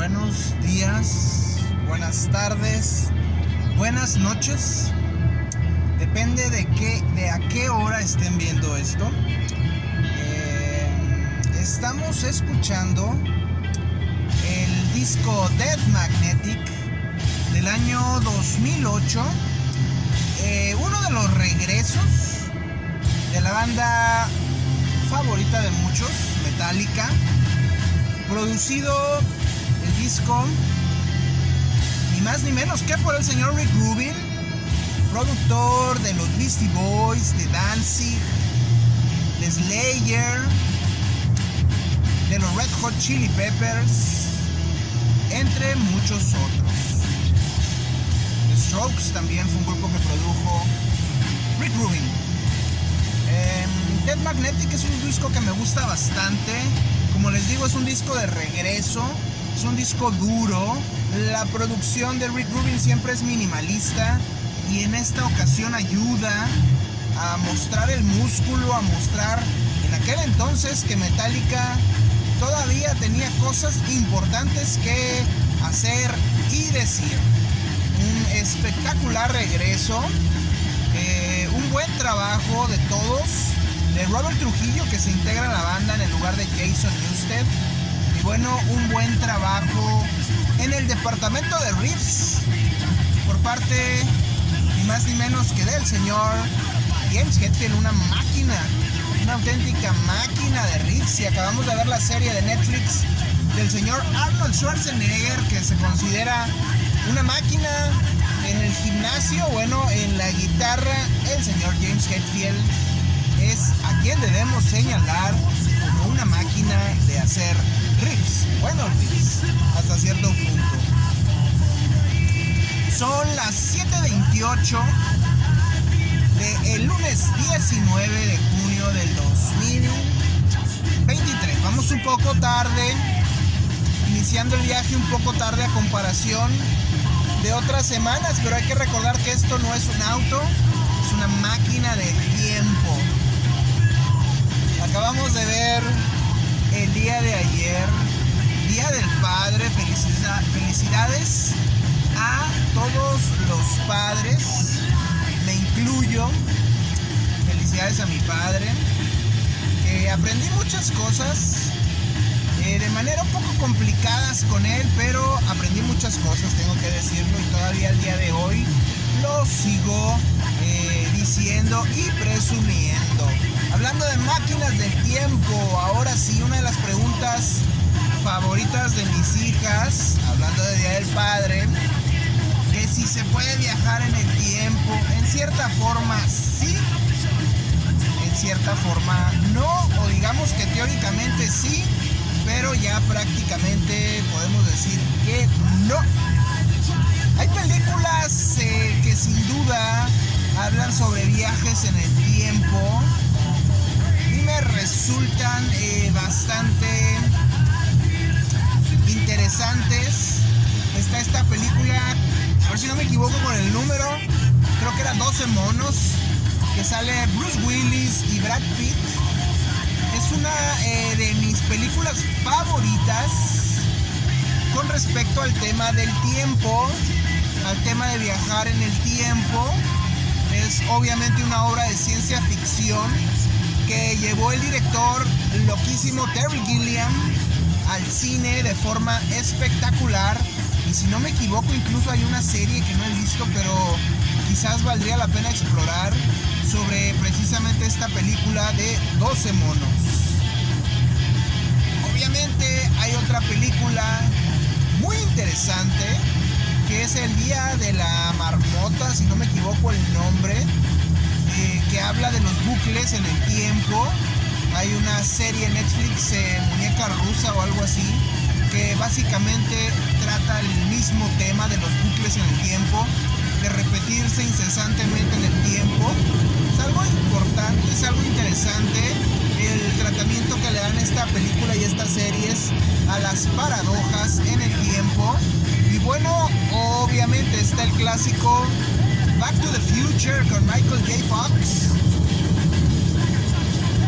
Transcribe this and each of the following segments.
buenos días, buenas tardes, buenas noches. Depende de a qué hora estén viendo esto. Estamos escuchando el disco Death Magnetic del año 2008. Uno de los regresos de la banda favorita de muchos, Metallica. Producido el disco ni más ni menos que por el señor Rick Rubin, productor de los Beastie Boys, de Danzig, de Slayer, de los Red Hot Chili Peppers, entre muchos otros. The Strokes también fue un grupo que produjo Rick Rubin. Death Magnetic es un disco que me gusta bastante. Como les digo, es un disco de regreso, es un disco duro. La producción de Rick Rubin siempre es minimalista y en esta ocasión ayuda a mostrar el músculo, a mostrar en aquel entonces que Metallica todavía tenía cosas importantes que hacer y decir. Un espectacular regreso, un buen trabajo de todos. De Robert Trujillo, que se integra a la banda en el lugar de Jason Newsted. Y bueno, un buen trabajo en el departamento de riffs por parte ni más ni menos que del señor James Hetfield, una máquina, una auténtica máquina de riffs. Y acabamos de ver la serie de Netflix del señor Arnold Schwarzenegger, que se considera una máquina en el gimnasio. Bueno, en la guitarra, el señor James Hetfield es a quien debemos señalar como una máquina de hacer riffs, buenos riffs, hasta cierto punto. Son las 7:28 del lunes 19 de junio del 2023. Vamos un poco tarde, iniciando el viaje un poco tarde a comparación de otras semanas, pero hay que recordar que esto no es un auto, es una máquina de tiempo. Acabamos de ver el día de ayer, Día del Padre. Felicidades a todos los padres, me incluyo. Felicidades a mi padre, que aprendí muchas cosas de manera un poco complicadas con él, pero aprendí muchas cosas, tengo que decirlo, y todavía al día de hoy lo sigo diciendo y presumiendo. Hablando de máquinas del tiempo, ahora sí, una de las preguntas favoritas de mis hijas, hablando de Día del Padre, que si se puede viajar en el tiempo. En cierta forma sí, en cierta forma no, o digamos que teóricamente sí, pero ya prácticamente podemos decir que no. Hay películas que sin duda hablan sobre viajes en el tiempo y me resultan bastante interesantes. Está esta película, a ver si no me equivoco con el número, creo que era 12 monos, que sale Bruce Willis y Brad Pitt. Es una de mis películas favoritas con respecto al tema del tiempo, al tema de viajar en el tiempo. Es obviamente una obra de ciencia ficción que llevó el director loquísimo Terry Gilliam al cine de forma espectacular. Y si no me equivoco, incluso hay una serie que no he visto, pero quizás valdría la pena explorar, sobre precisamente esta película de 12 monos. Obviamente hay otra película muy interesante, que es El Día de la Marmota, si no me equivoco el nombre, que habla de los bucles en el tiempo. Hay una serie en Netflix, Muñeca Rusa o algo así, que básicamente trata el mismo tema de los bucles en el tiempo, de repetirse incesantemente en el tiempo. Es algo importante, es algo interesante el tratamiento que le dan a esta película y estas series a las paradojas en el tiempo. Y bueno, obviamente está el clásico Back to the Future con Michael J. Fox,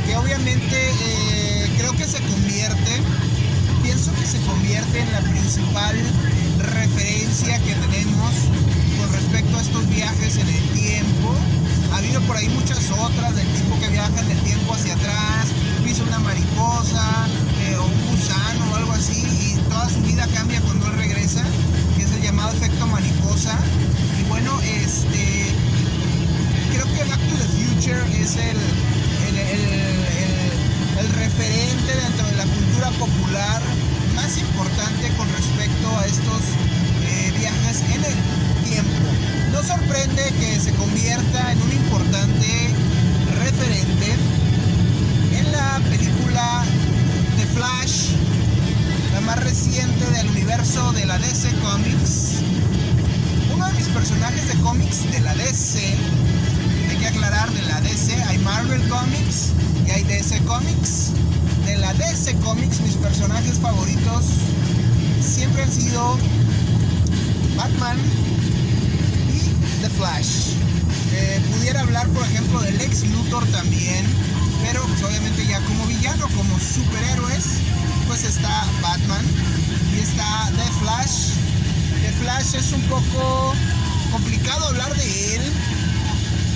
que obviamente creo que pienso que se convierte en la principal referencia que tenemos con respecto a estos viajes en el tiempo. Ha habido por ahí muchas otras del tipo que viaja en el tiempo hacia atrás, pisa una mariposa o un gusano o algo así, y toda su vida cambia cuando él regresa, que es el llamado efecto mariposa. Y bueno, creo que Back to the Future es el referente dentro de la cultura popular más importante con respecto a estos viajes en el tiempo. No sorprende que se convierta en un importante referente en la película The Flash, la más reciente del universo de la DC Comics. Uno de mis personajes de cómics de la DC, hay que aclarar, de la DC hay Marvel Comics y hay DC Comics. De la DC Comics, mis personajes favoritos siempre han sido Batman y The Flash. Pudiera hablar, por ejemplo, del Lex Luthor también, pero pues, obviamente ya como villano, como superhéroes, pues está Batman y está The Flash. The Flash es un poco complicado hablar de él,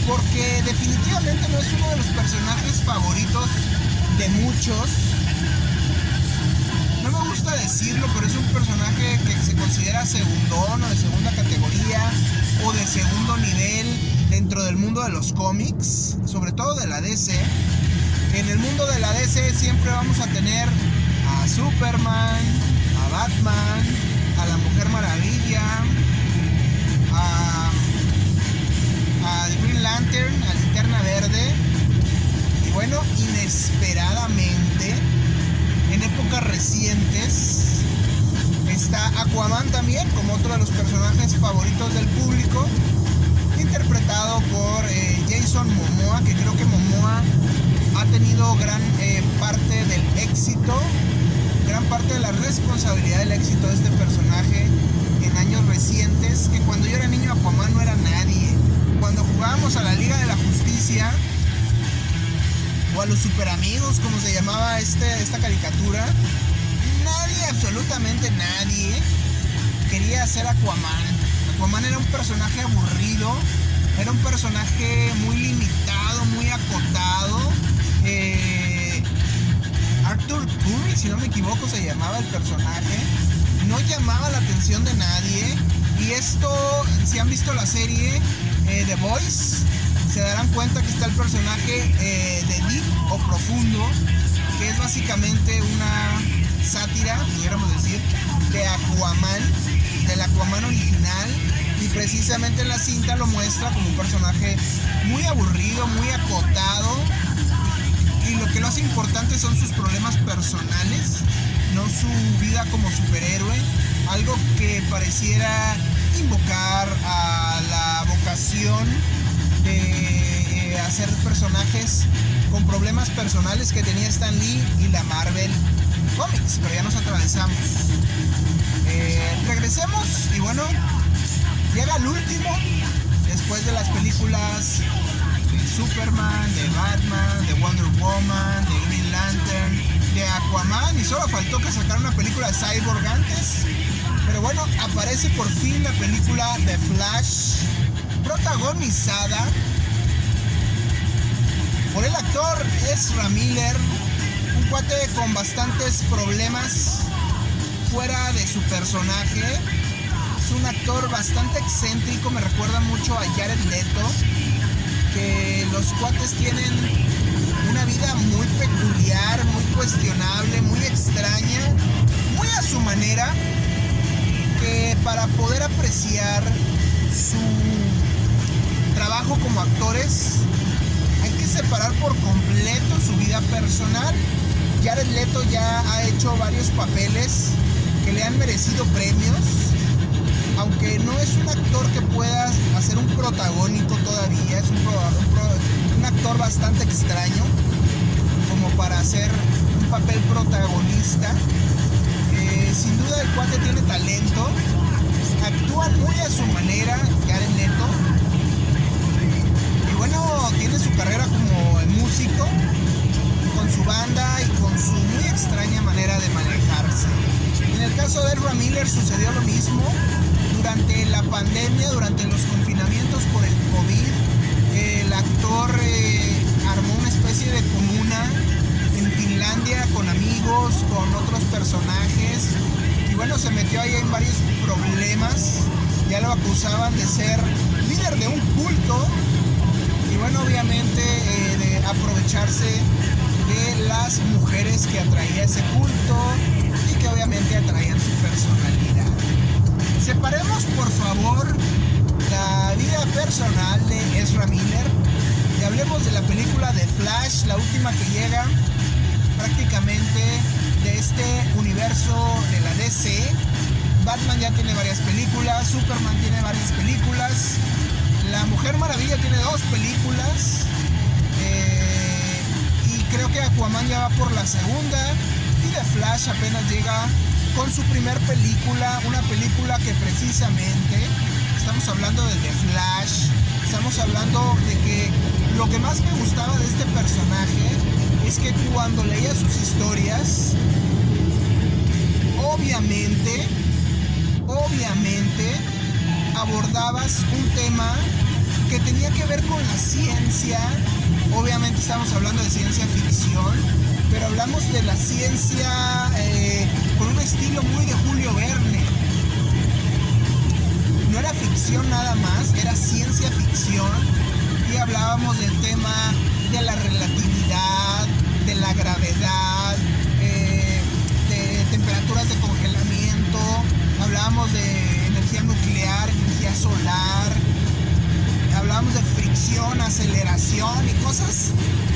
porque definitivamente no es uno de los personajes favoritos de muchos. No me gusta decirlo, pero es un personaje que se considera segundón o de segunda categoría o de segundo nivel dentro del mundo de los cómics, sobre todo de la DC. En el mundo de la DC siempre vamos a tener a Superman, a Batman, a la Mujer Maravilla, a Green Lantern, a Linterna Verde. Y bueno, inesperadamente, en épocas recientes, está Aquaman también, como otro de los personajes favoritos del público, interpretado por Jason Momoa, que creo que Momoa ha tenido gran parte del éxito, gran parte de la responsabilidad del éxito de este personaje en años recientes, que cuando yo era niño Aquaman no era nadie. Cuando jugábamos a la Liga de la Justicia o a los Super Amigos, como se llamaba esta caricatura, nadie, absolutamente nadie, quería ser Aquaman. Aquaman era un personaje aburrido, era un personaje muy limitado, muy acotado. Arthur Curry, si no me equivoco, se llamaba el personaje. No llamaba la atención de nadie. Y esto, si han visto la serie The Boys, se darán cuenta que está el personaje de Deep o Profundo, que es básicamente una sátira, pudiéramos decir, de Aquaman, del Aquaman original. Y precisamente en la cinta lo muestra como un personaje muy aburrido, muy acotado. Y lo que lo hace importante son sus problemas personales, no su vida como superhéroe. Algo que pareciera invocar a la vocación de hacer personajes con problemas personales que tenía Stan Lee y la Marvel Comics, pero ya nos atravesamos. Regresemos y bueno, llega el último, después de las películas de Superman, de Batman, de Wonder Woman, de Green Lantern, de Aquaman, y solo faltó que sacara una película de Cyborg antes. Pero bueno, aparece por fin la película The Flash, protagonizada por el actor Ezra Miller, un cuate con bastantes problemas fuera de su personaje. Es un actor bastante excéntrico, me recuerda mucho a Jared Leto, que los cuates tienen una vida muy peculiar, muy cuestionable, muy extraña, muy a su manera, que para poder apreciar su trabajo como actores hay que separar por completo su vida personal. Jared Leto ya ha hecho varios papeles que le han merecido premios, aunque no es un actor que pueda hacer un protagónico todavía. Es un actor bastante extraño como para hacer un papel protagonista. Sin duda el cuate tiene talento, actúa muy a su manera, Jared Leto, y bueno, tiene su carrera como músico, con su banda y con su muy extraña manera de manejarse. En el caso de Ezra Miller sucedió lo mismo. Durante la pandemia, durante los confinamientos por el COVID, el actor armó una especie de comuna en Finlandia con amigos, con otros personajes, y bueno, se metió ahí en varios problemas. Ya lo acusaban de ser líder de un culto y bueno, obviamente de aprovecharse de las mujeres que atraía ese culto y que obviamente atraían su personalidad. Separemos por favor la vida personal de Ezra Miller y hablemos de la película de Flash, la última que llega prácticamente de este universo de la DC. Batman ya tiene varias películas, Superman tiene varias películas, La Mujer Maravilla tiene 2 películas, y creo que Aquaman ya va por la segunda, y The Flash apenas llega con su primer película, una película que precisamente, estamos hablando de The Flash, estamos hablando de que lo que más me gustaba de este personaje es que cuando leía sus historias, obviamente abordabas un tema que tenía que ver con la ciencia. Obviamente estamos hablando de ciencia ficción, pero hablamos de la ciencia con un estilo muy de Julio Verne. No era ficción nada más, era ciencia ficción, y hablábamos del tema de la relatividad, de la gravedad, de temperaturas de congelamiento, hablábamos de energía nuclear, energía solar, hablábamos de fricción, aceleración y cosas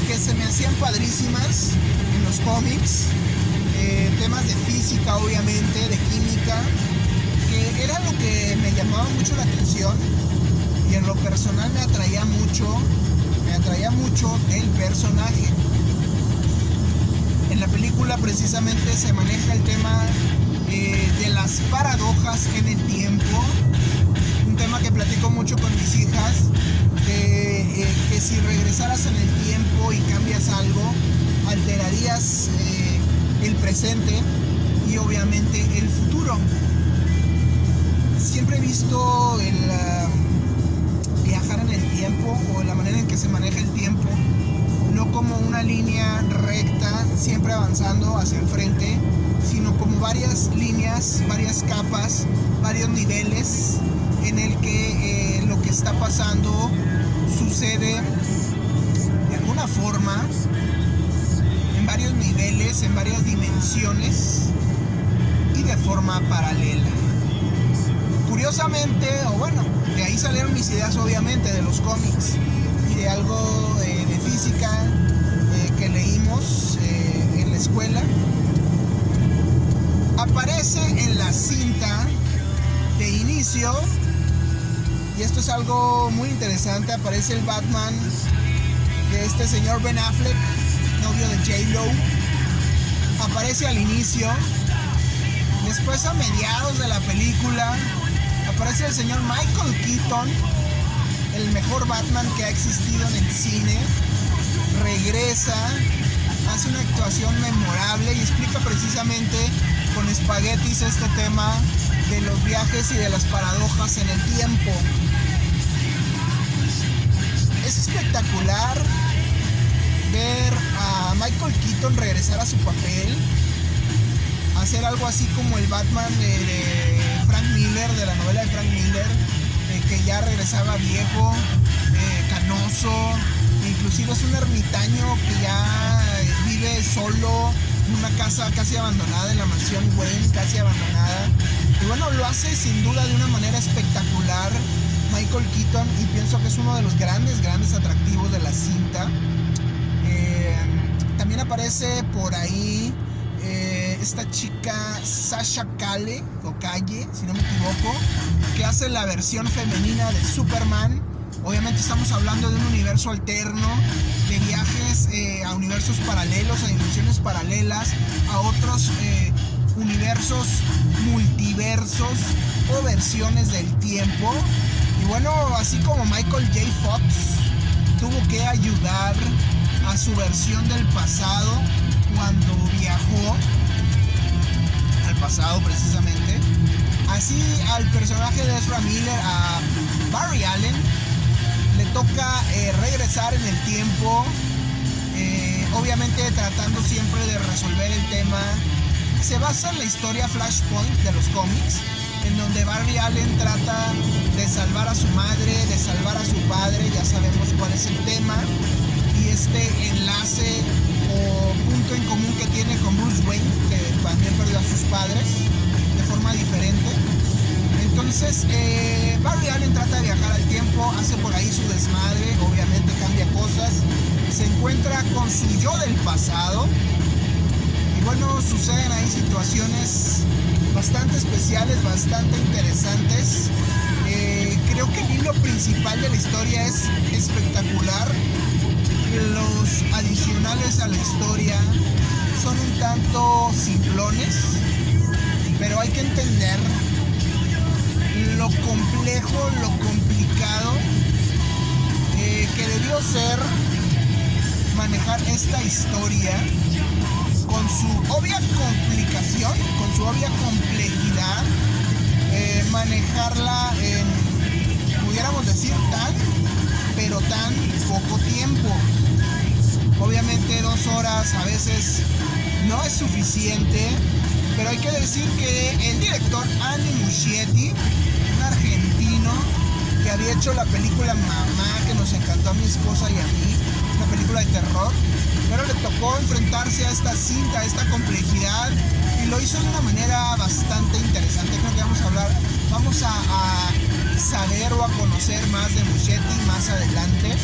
que se me hacían padrísimas en los cómics, temas de física obviamente, de química, que era lo que me llamaba mucho la atención y en lo personal me atraía mucho el personaje. En la película precisamente se maneja el tema de las paradojas en el tiempo, un tema que platico mucho con mis hijas, que si regresaras en el tiempo y cambias algo, alterarías el presente y obviamente el futuro. Siempre he visto el viajar en el tiempo o la manera en que se maneja el tiempo no como una línea recta siempre avanzando hacia el frente, sino como varias líneas, varias capas, varios niveles en el que lo que está pasando sucede de alguna forma en varios niveles, en varias dimensiones y de forma paralela. Curiosamente, o bueno, de ahí salieron mis ideas obviamente de los cómics y de algo de física que leímos en la escuela. Aparece en la cinta de inicio, y esto es algo muy interesante, aparece el Batman de este señor Ben Affleck, novio de J-Lo, aparece al inicio. Después, a mediados de la película, aparece el señor Michael Keaton, el mejor Batman que ha existido en el cine. Regresa, hace una actuación memorable y explica precisamente con espaguetis este tema de los viajes y de las paradojas en el tiempo. Es espectacular ver a Michael Keaton regresar a su papel, hacer algo así como el Batman de Frank Miller, de la novela de Frank Miller, que ya regresaba viejo, canoso, inclusive es un ermitaño que ya vive solo en una casa casi abandonada, en la mansión Wayne, casi abandonada. Y bueno, lo hace sin duda de una manera espectacular Michael Keaton, y pienso que es uno de los grandes atractivos de la cinta. También aparece por ahí esta chica Sasha Calle, si no me equivoco, que hace la versión femenina de Superman. Obviamente estamos hablando de un universo alterno, de viajes a universos paralelos, a dimensiones paralelas, a otros universos, multiversos o versiones del tiempo. Y bueno, así como Michael J. Fox tuvo que ayudar a su versión del pasado cuando viajó al pasado precisamente. Así al personaje de Ezra Miller, a Barry Allen, le toca regresar en el tiempo, obviamente tratando siempre de resolver el tema. Se basa en la historia Flashpoint de los cómics, en donde Barry Allen trata de salvar a su madre, de salvar a su padre, ya sabemos cuál es el tema, y este enlace o punto en común que tiene con Bruce Wayne, que también perdió a sus padres de forma diferente. Entonces Barry Allen trata de viajar al tiempo, hace por ahí su desmadre, obviamente cambia cosas, se encuentra con su yo del pasado, y bueno, suceden ahí situaciones bastante especiales, bastante interesantes. Creo que el hilo principal de la historia es espectacular. Los adicionales a la historia son un tanto simplones, pero hay que entender lo complejo, lo complicado que debió ser manejar esta historia, con su obvia complicación, con su obvia complejidad, manejarla en, pudiéramos decir, pero tan poco tiempo. Obviamente 2 horas a veces no es suficiente, pero hay que decir que el director Andy Muschietti, un argentino que había hecho la película Mamá, que nos encantó a mi esposa y a mí, una película de terror, pero le tocó enfrentarse a esta cinta, a esta complejidad, y lo hizo de una manera bastante interesante. Creo que vamos a saber o a conocer más de Muschietti más adelante.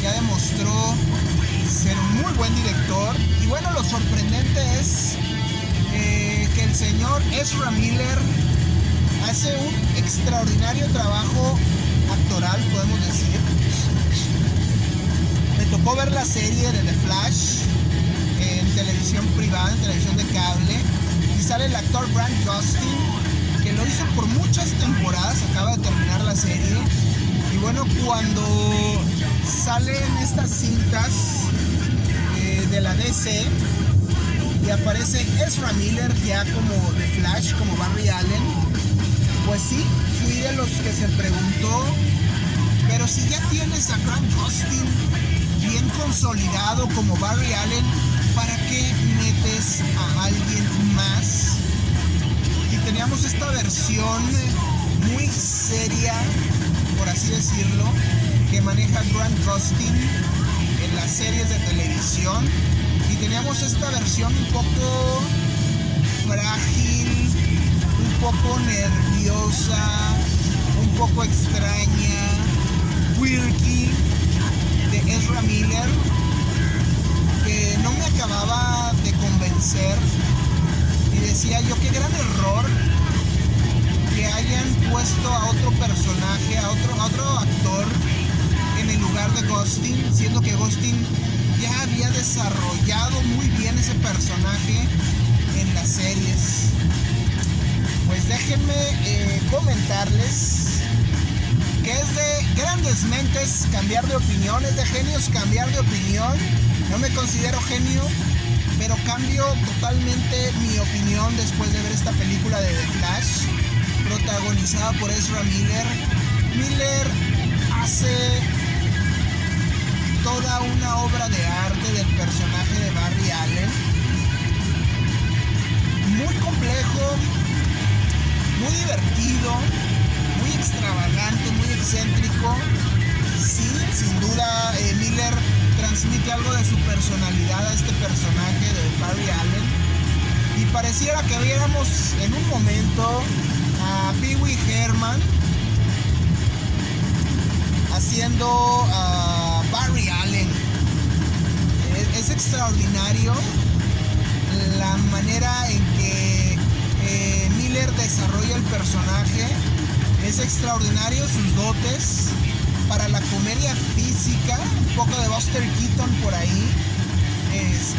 Ya demostró ser un muy buen director, y bueno, lo sorprendente es que el señor Ezra Miller hace un extraordinario trabajo actoral, podemos decir. Me tocó ver la serie de The Flash en televisión privada, en televisión de cable, y sale el actor Grant Gustin, que lo hizo por muchas temporadas, acaba de terminar la serie. Y bueno, cuando salen estas cintas de la DC y aparece Ezra Miller ya como The Flash, como Barry Allen, pues sí, fui de los que se preguntó, pero si ya tienes a Grant Gustin bien consolidado como Barry Allen, ¿para qué metes a alguien más? Y teníamos esta versión muy seria, por así decirlo, que maneja Grant Gustin en las series de televisión, y teníamos esta versión un poco frágil, un poco nerviosa, un poco extraña, quirky, de Ezra Miller, que no me acababa de convencer, y decía yo, qué gran error que hayan puesto a otro personaje, a otro actor en el lugar de Gustin, siendo que Gustin ya había desarrollado muy bien ese personaje en las series. Pues déjenme comentarles que es de grandes mentes cambiar de opinión, es de genios cambiar de opinión. No me considero genio, pero cambio totalmente mi opinión después de ver esta película de The Flash, protagonizada por Ezra Miller. Miller hace toda una obra de arte del personaje de Barry Allen, muy complejo, muy divertido, muy extravagante, muy excéntrico. Sí, sin duda Miller transmite algo de su personalidad a este personaje de Barry Allen, y pareciera que viéramos en un momento a Pee Wee Herman haciendo a Barry Allen. Es extraordinario la manera en que Miller desarrolla el personaje, es extraordinario sus dotes para la comedia física, un poco de Buster Keaton por ahí,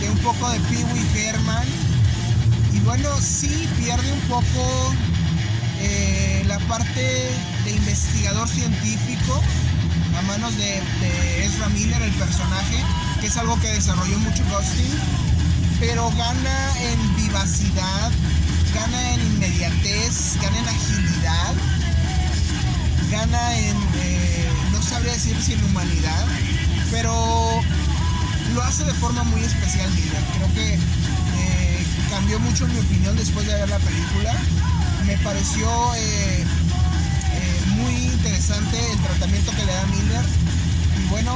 un poco de Pee Wee Herman, y bueno, sí pierde un poco la parte de investigador científico a manos de Ezra Miller, el personaje, que es algo que desarrolló mucho Gustin, pero gana en vivacidad, gana en inmediatez, gana en agilidad, gana en, no sabría decir si en humanidad, pero lo hace de forma muy especial Miller. Creo que cambió mucho mi opinión después de ver la película. Me pareció muy interesante el tratamiento que le da Miller. Y bueno,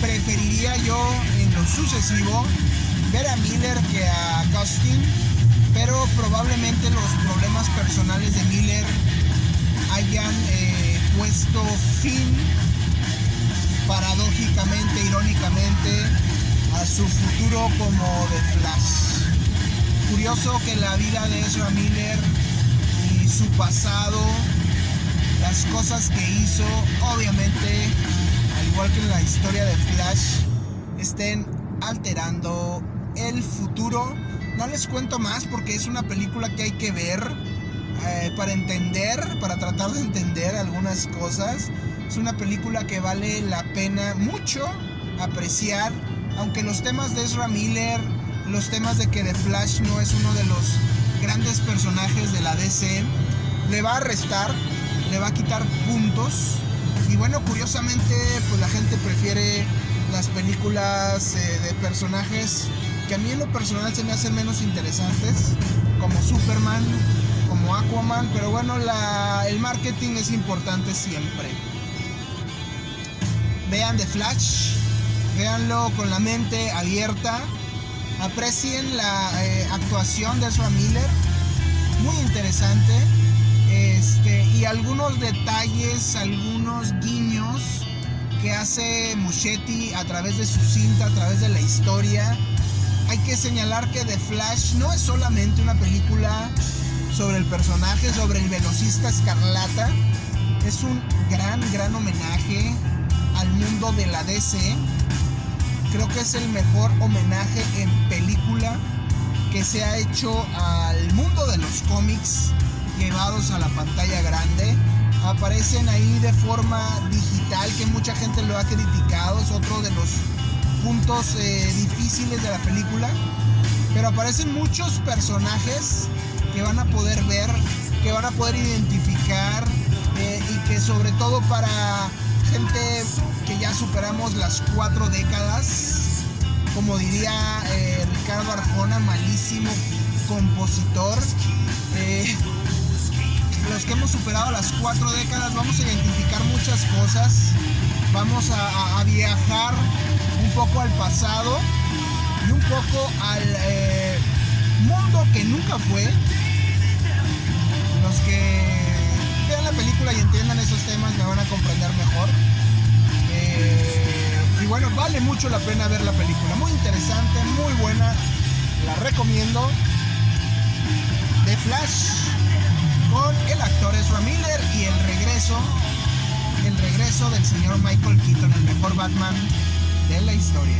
preferiría yo en lo sucesivo ver a Miller que a Gustin, pero probablemente los problemas personales de Miller hayan puesto fin, paradójicamente, irónicamente, a su futuro como The Flash. Curioso que la vida de Ezra Miller y su pasado, las cosas que hizo, obviamente, al igual que en la historia de Flash, estén alterando el futuro. No les cuento más porque es una película que hay que ver para entender, para tratar de entender algunas cosas. Es una película que vale la pena mucho apreciar, aunque los temas de Ezra Miller, los temas de que The Flash no es uno de los grandes personajes de la DC, le va a restar, le va a quitar puntos. Y bueno, curiosamente, pues la gente prefiere las películas de personajes que a mí en lo personal se me hacen menos interesantes, como Superman, como Aquaman, pero bueno, el marketing es importante siempre. Vean The Flash, véanlo con la mente abierta, aprecien la actuación de Ezra Miller, muy interesante, y algunos detalles, algunos guiños que hace Muschietti a través de su cinta, a través de la historia. Hay que señalar que The Flash no es solamente una película sobre el personaje, sobre el velocista escarlata. Es un gran homenaje al mundo de la DC. Creo que es el mejor homenaje en película que se ha hecho al mundo de los cómics llevados a la pantalla grande. Aparecen ahí de forma digital, que mucha gente lo ha criticado, es otro de los puntos difíciles de la película, pero aparecen muchos personajes que van a poder ver, que van a poder identificar, y que sobre todo para gente que ya superamos las 4 décadas, como diría Ricardo Arjona, malísimo compositor, los que hemos superado las 4 décadas vamos a identificar muchas cosas, vamos a viajar un poco al pasado y un poco al mundo que nunca fue. Los que vean la película y entiendan esos temas me van a comprender mejor. Y bueno, vale mucho la pena ver la película, muy interesante, muy buena, la recomiendo. The Flash, con el actor Ezra Miller y el regreso del señor Michael Keaton, el mejor Batman de la historia.